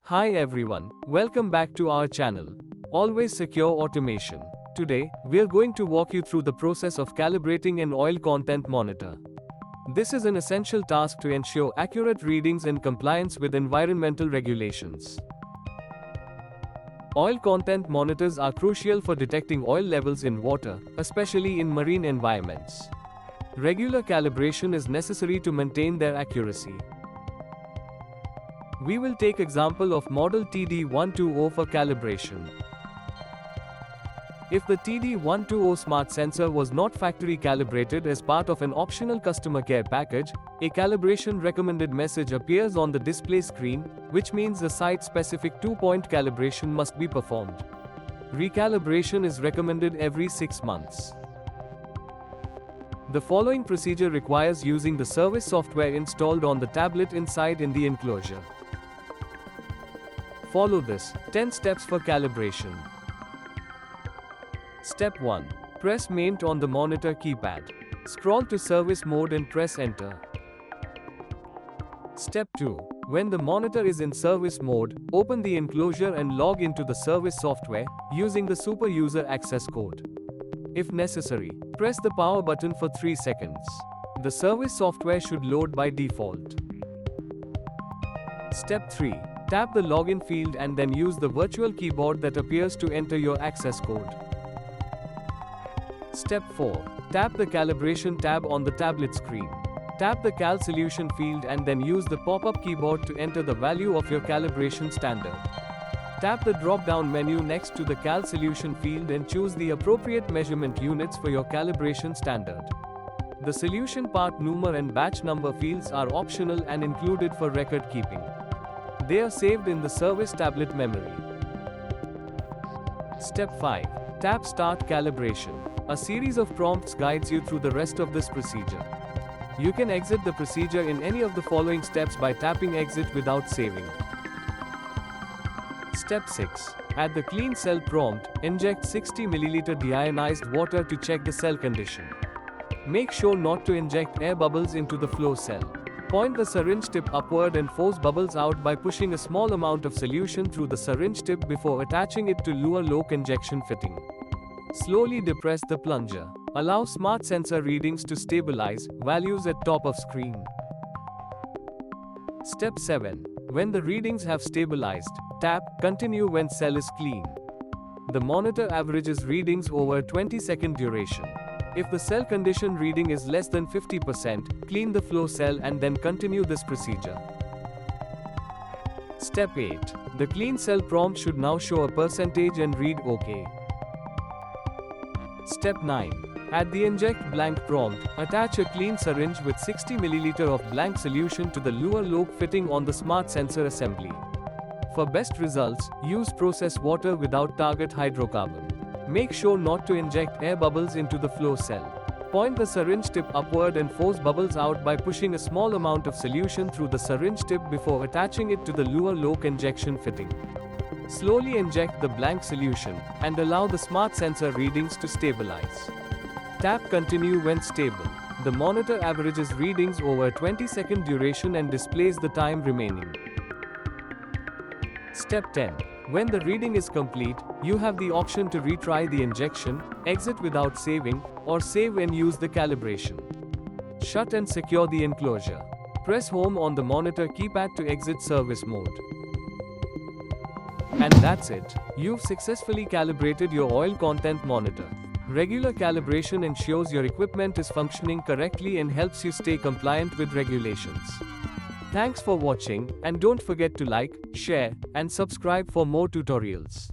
Hi everyone, welcome back to our channel. Always Secure Automation. Today, we're going to walk you through the process of calibrating an oil content monitor. This is an essential task to ensure accurate readings and compliance with environmental regulations. Oil content monitors are crucial for detecting oil levels in water, especially in marine environments. Regular calibration is necessary to maintain their accuracy. We will take example of model TD-120 for calibration. If the TD-120 smart sensor was not factory calibrated as part of an optional customer care package, a calibration recommended message appears on the display screen, which means a site-specific 2-point calibration must be performed. Recalibration is recommended every 6 months. The following procedure requires using the service software installed on the tablet inside in the enclosure. Follow this 10 steps for calibration. Step 1. Press Main on the monitor keypad. Scroll to service mode and press enter. Step 2. When the monitor is in service mode, open the enclosure and log into the service software using the super user access code. If necessary, press the power button for 3 seconds. The service software should load by default. Step 3. Tap the login field and then use the virtual keyboard that appears to enter your access code. Step 4. Tap the calibration tab on the tablet screen. Tap the Cal Solution field and then use the pop-up keyboard to enter the value of your calibration standard. Tap the drop-down menu next to the Cal Solution field and choose the appropriate measurement units for your calibration standard. The solution part number and batch number fields are optional and included for record keeping. They are saved in the service tablet memory. Step 5. Tap Start Calibration. A series of prompts guides you through the rest of this procedure. You can exit the procedure in any of the following steps by tapping Exit without saving. Step 6. At the Clean Cell prompt, inject 60 ml deionized water to check the cell condition. Make sure not to inject air bubbles into the flow cell. Point the syringe tip upward and force bubbles out by pushing a small amount of solution through the syringe tip before attaching it to lure lock injection fitting. Slowly depress the plunger. Allow smart sensor readings to stabilize, values at top of screen. Step 7. When the readings have stabilized, tap Continue when cell is clean. The monitor averages readings over 20-second duration. If the cell condition reading is less than 50%, clean the flow cell and then continue this procedure. Step 8. The clean cell prompt should now show a percentage and read OK. Step 9. At the Inject Blank prompt, attach a clean syringe with 60 ml of blank solution to the lure lock fitting on the smart sensor assembly. For best results, use process water without target hydrocarbon. Make sure not to inject air bubbles into the flow cell. Point the syringe tip upward and force bubbles out by pushing a small amount of solution through the syringe tip before attaching it to the lure lock injection fitting. Slowly inject the blank solution and allow the smart sensor readings to stabilize. Tap Continue when stable. The monitor averages readings over 20-second duration and displays the time remaining. Step 10. When the reading is complete, you have the option to retry the injection, exit without saving, or save and use the calibration. Shut and secure the enclosure. Press Home on the monitor keypad to exit service mode. And that's it. You've successfully calibrated your oil content monitor. Regular calibration ensures your equipment is functioning correctly and helps you stay compliant with regulations. Thanks for watching, and don't forget to like, share, and subscribe for more tutorials.